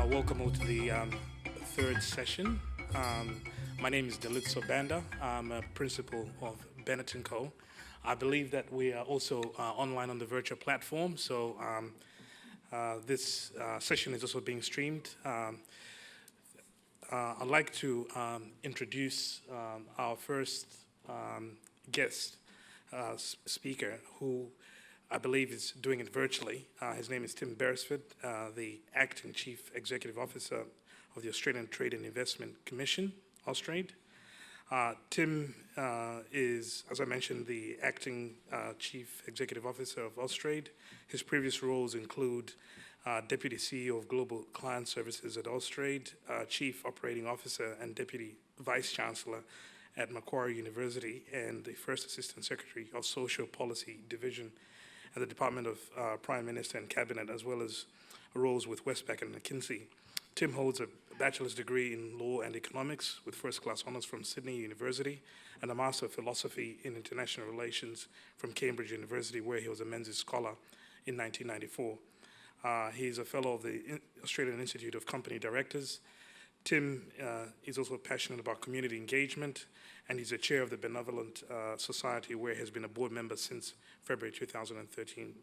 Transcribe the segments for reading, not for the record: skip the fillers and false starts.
Welcome all to the third session. My name is Dalit Sobanda. I'm a principal of Bennett & Co. I believe that we are also online on the virtual platform, so this session is also being streamed. I'd like to introduce our first guest speaker, who I believe is doing it virtually. His name is Tim Beresford, the Acting Chief Executive Officer of the Australian Trade and Investment Commission, Austrade. Tim is, as I mentioned, the Acting Chief Executive Officer of Austrade. His previous roles include Deputy CEO of Global Client Services at Austrade, Chief Operating Officer and Deputy Vice Chancellor at Macquarie University, and the First Assistant Secretary of Social Policy Division at the Department of Prime Minister and Cabinet, as well as roles with Westpac and McKinsey. Tim holds a bachelor's degree in law and economics with first-class honours from Sydney University and a Master of Philosophy in International Relations from Cambridge University, where he was a Menzies Scholar in 1994. He's a fellow of the Australian Institute of Company Directors. Tim is also passionate about community engagement, and he's a chair of the Benevolent Society, where he has been a board member since February 2013.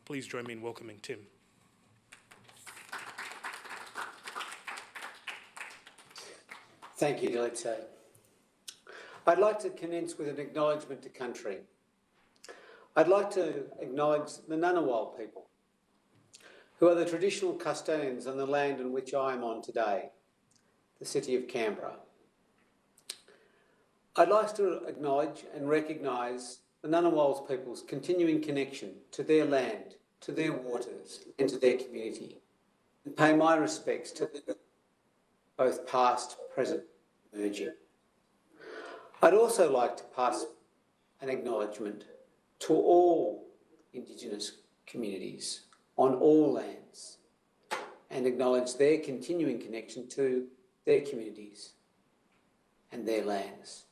Please join me in welcoming Tim. Thank you, Dilitso. I'd like to commence with an acknowledgement to country. I'd like to acknowledge the Ngunnawal people, who are the traditional custodians on the land on which I am on today, the city of Canberra. I'd like to acknowledge and recognise the Ngunnawal people's continuing connection to their land, to their waters and to their community, and pay my respects to them, both past, present and emerging. I'd also like to pass an acknowledgement to all Indigenous communities on all lands and acknowledge their continuing connection to their communities and their lands.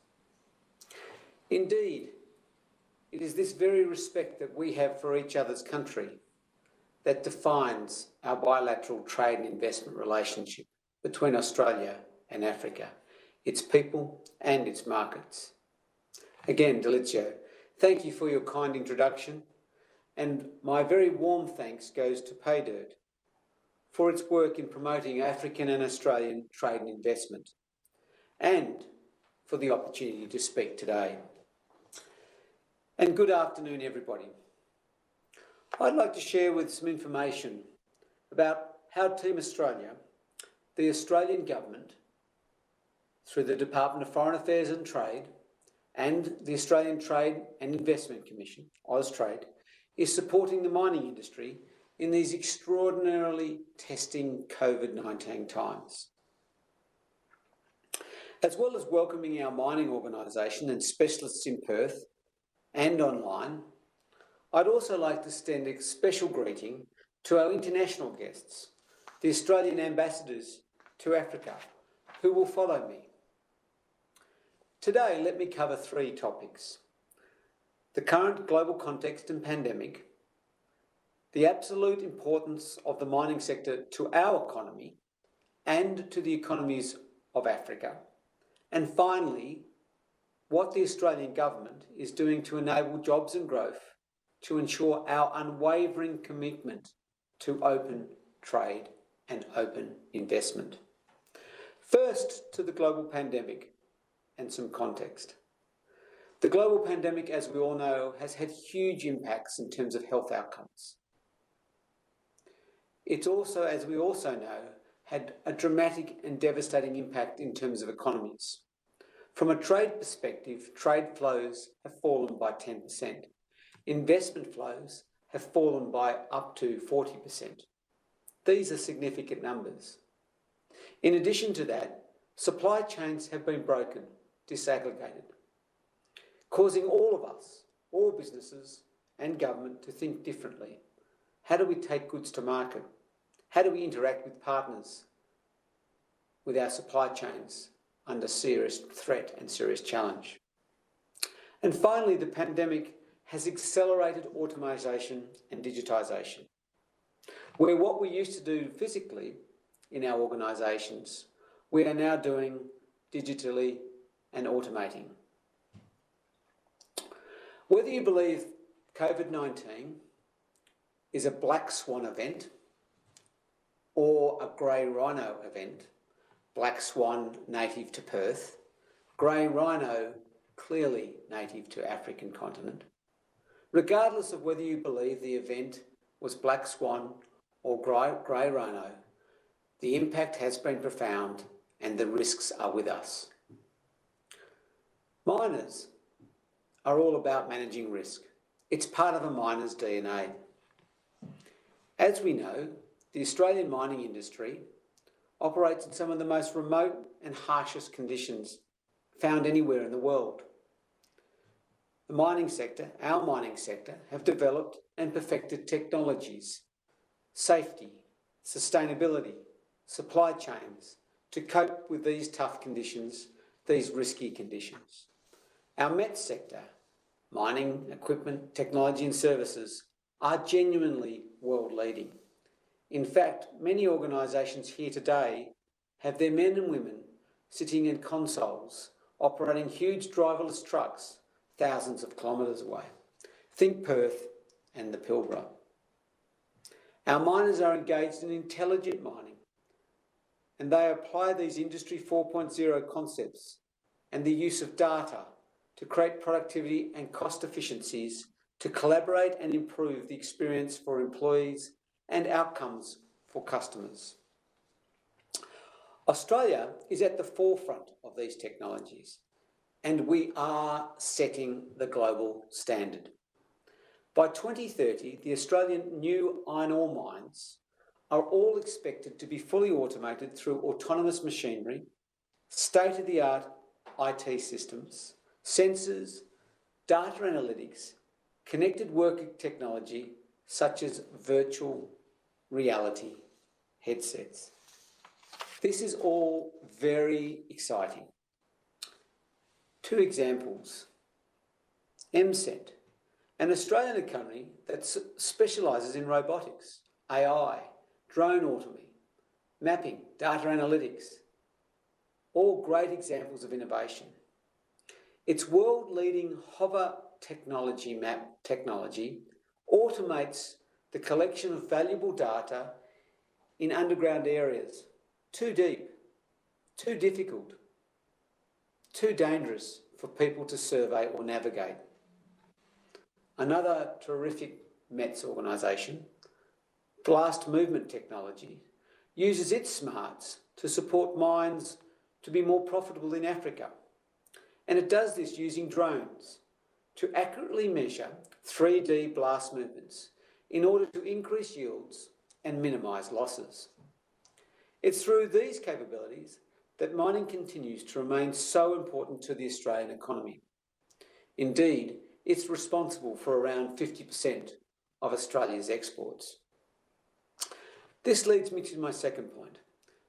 Indeed, it is this very respect that we have for each other's country that defines our bilateral trade and investment relationship between Australia and Africa, its people and its markets. Again, Dilitso, thank you for your kind introduction, and my very warm thanks goes to PayDirt for its work in promoting African and Australian trade and investment, and for the opportunity to speak today. And good afternoon, everybody. I'd like to share with some information about how Team Australia, the Australian Government, through the Department of Foreign Affairs and Trade and the Australian Trade and Investment Commission, Austrade, is supporting the mining industry in these extraordinarily testing COVID-19 times. As well as welcoming our mining organisation and specialists in Perth and online, I'd also like to extend a special greeting to our international guests, the Australian ambassadors to Africa, who will follow me. Today, let me cover three topics: the current global context and pandemic, the absolute importance of the mining sector to our economy and to the economies of Africa, and finally, what the Australian Government is doing to enable jobs and growth to ensure our unwavering commitment to open trade and open investment. First, to the global pandemic and some context. The global pandemic, as we all know, has had huge impacts in terms of health outcomes. It's also, as we also know, had a dramatic and devastating impact in terms of economies. From a trade perspective, trade flows have fallen by 10%. Investment flows have fallen by up to 40%. These are significant numbers. In addition to that, supply chains have been broken, disaggregated, causing all of us, all businesses and government, to think differently. How do we take goods to market? How do we interact with partners, with our supply chains under serious threat and serious challenge? And finally, the pandemic has accelerated automisation and digitisation, where what we used to do physically in our organisations, we are now doing digitally and automating. Whether you believe COVID-19 is a black swan event or a grey rhino event, black swan native to Perth, grey rhino clearly native to African continent, regardless of whether you believe the event was black swan or grey rhino, the impact has been profound and the risks are with us. Miners are all about managing risk. It's part of a miner's DNA. As we know, the Australian mining industry operates in some of the most remote and harshest conditions found anywhere in the world. The mining sector, our mining sector, have developed and perfected technologies, safety, sustainability, supply chains to cope with these tough conditions, these risky conditions. Our met sector, mining, equipment, technology and services, are genuinely world-leading. In fact, many organisations here today have their men and women sitting in consoles, operating huge driverless trucks thousands of kilometres away. Think Perth and the Pilbara. Our miners are engaged in intelligent mining, and they apply these Industry 4.0 concepts and the use of data to create productivity and cost efficiencies to collaborate and improve the experience for employees and outcomes for customers. Australia is at the forefront of these technologies, and we are setting the global standard. By 2030, the Australian new iron ore mines are all expected to be fully automated through autonomous machinery, state-of-the-art IT systems, sensors, data analytics, connected working technology such as virtual reality headsets. This is all very exciting. Two examples. MSET, an Australian company that specialises in robotics, AI, drone autonomy, mapping, data analytics, all great examples of innovation. Its world-leading hover technology map technology automates the collection of valuable data in underground areas, too deep, too difficult, too dangerous for people to survey or navigate. Another terrific METS organisation, Blast Movement Technology, uses its smarts to support mines to be more profitable in Africa. And it does this using drones to accurately measure 3D blast movements in order to increase yields and minimise losses. It's through these capabilities that mining continues to remain so important to the Australian economy. Indeed, it's responsible for around 50% of Australia's exports. This leads me to my second point,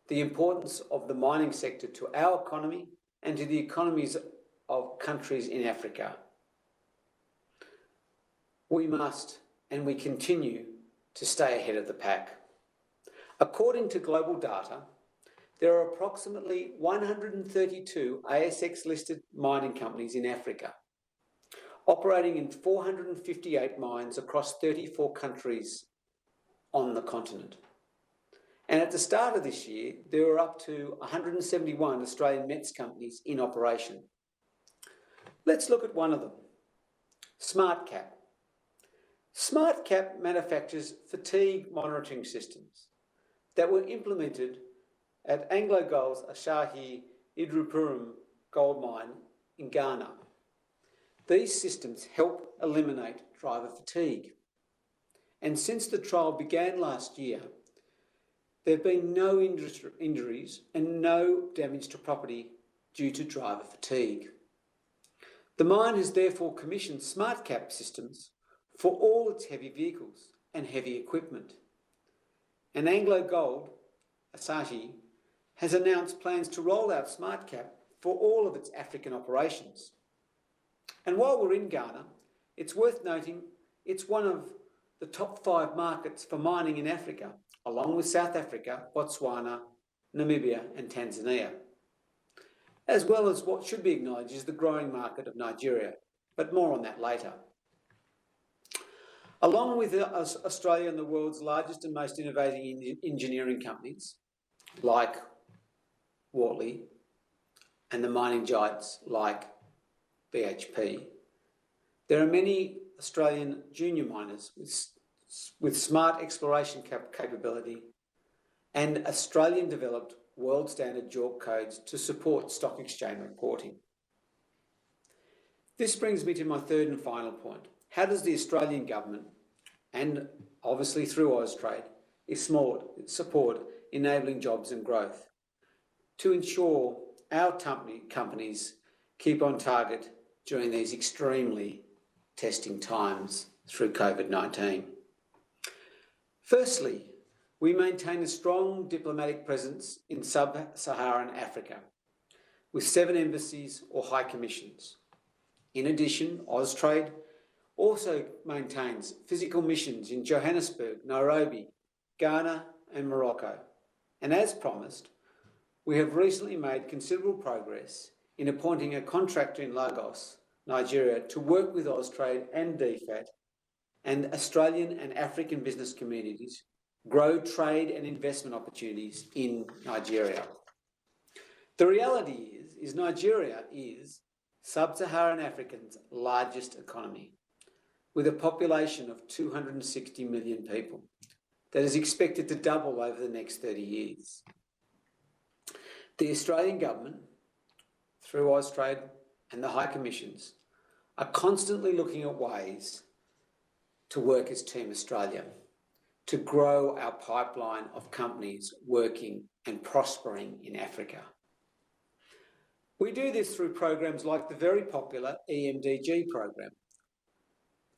the importance of the mining sector to our economy and to the economies of countries in Africa. We must and we continue to stay ahead of the pack. According to global data, there are approximately 132 ASX-listed mining companies in Africa, operating in 458 mines across 34 countries on the continent. And at the start of this year, there were up to 171 Australian METS companies in operation. Let's look at one of them, SmartCap. SmartCap manufactures fatigue monitoring systems that were implemented at AngloGold's Asahi Idrupurum gold mine in Ghana. These systems help eliminate driver fatigue. And since the trial began last year, there have been no injuries and no damage to property due to driver fatigue. The mine has therefore commissioned SmartCap systems for all its heavy vehicles and heavy equipment. And AngloGold Asahi has announced plans to roll out SmartCap for all of its African operations. And while we're in Ghana, it's worth noting it's one of the top 5 markets for mining in Africa, along with South Africa, Botswana Namibia and Tanzania, as well as what should be acknowledged is the growing market of Nigeria, but more on that later. Along with Australia and the world's largest and most innovative engineering companies, like Wortley, and the mining giants like BHP, there are many Australian junior miners with smart exploration capability and Australian-developed world-standard JORC codes to support stock exchange reporting. This brings me to my third and final point. How does the Australian government, and obviously through Austrade, support enabling jobs and growth to ensure our companies keep on target during these extremely testing times through COVID-19? Firstly, we maintain a strong diplomatic presence in sub-Saharan Africa with 7 embassies or high commissions. In addition, Austrade also maintains physical missions in Johannesburg, Nairobi, Ghana and Morocco. And as promised, we have recently made considerable progress in appointing a contractor in Lagos, Nigeria, to work with Austrade and DFAT and Australian and African business communities grow trade and investment opportunities in Nigeria. The reality is Nigeria is sub-Saharan Africa's largest economy, with a population of 260 million people that is expected to double over the next 30 years. The Australian government, through Austrade and the High Commissions, are constantly looking at ways to work as Team Australia, to grow our pipeline of companies working and prospering in Africa. We do this through programs like the very popular EMDG program,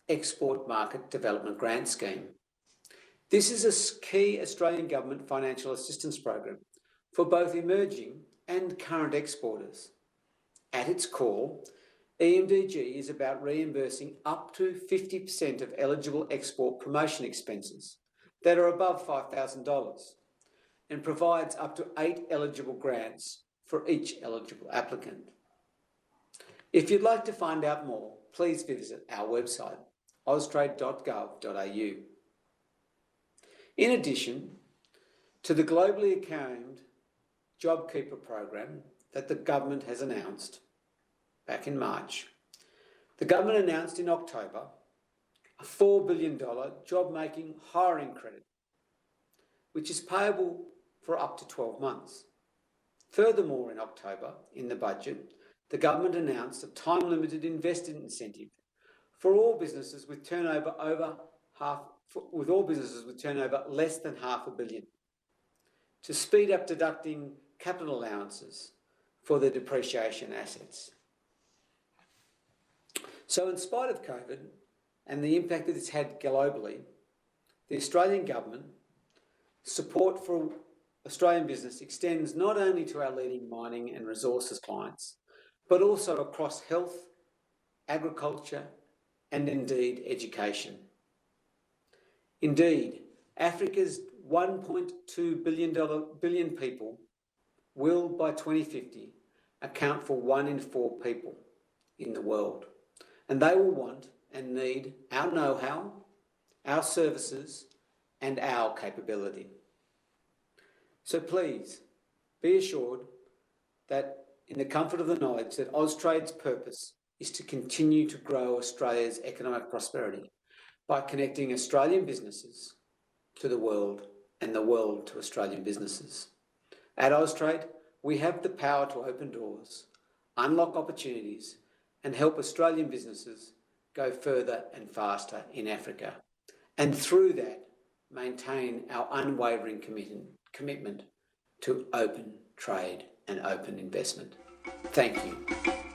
Export Market Development Grant Scheme. This is a key Australian government financial assistance program for both emerging and current exporters. At its core, EMDG is about reimbursing up to 50% of eligible export promotion expenses that are above $5,000 and provides up to 8 eligible grants for each eligible applicant. If you'd like to find out more, please visit our website, austrade.gov.au. In addition to the globally acclaimed JobKeeper program that the government has announced back in March, the government announced in October a $4 billion job-making hiring credit, which is payable for up to 12 months. Furthermore, in October, in the budget, the government announced a time-limited investment incentive for all businesses with turnover less than $500 million to speed up deducting capital allowances for their depreciation assets. So in spite of COVID and the impact that it's had globally, the Australian government support for Australian business extends not only to our leading mining and resources clients, but also across health, agriculture, and indeed education. Indeed, Africa's 1.2 billion people will, by 2050, account for 1 in 4 people in the world. And they will want and need our know-how, our services, and our capability. So please, be assured that in the comfort of the knowledge that Austrade's purpose is to continue to grow Australia's economic prosperity by connecting Australian businesses to the world and the world to Australian businesses. At Austrade, we have the power to open doors, unlock opportunities, and help Australian businesses go further and faster in Africa. And through that, maintain our unwavering commitment to open trade and open investment. Thank you.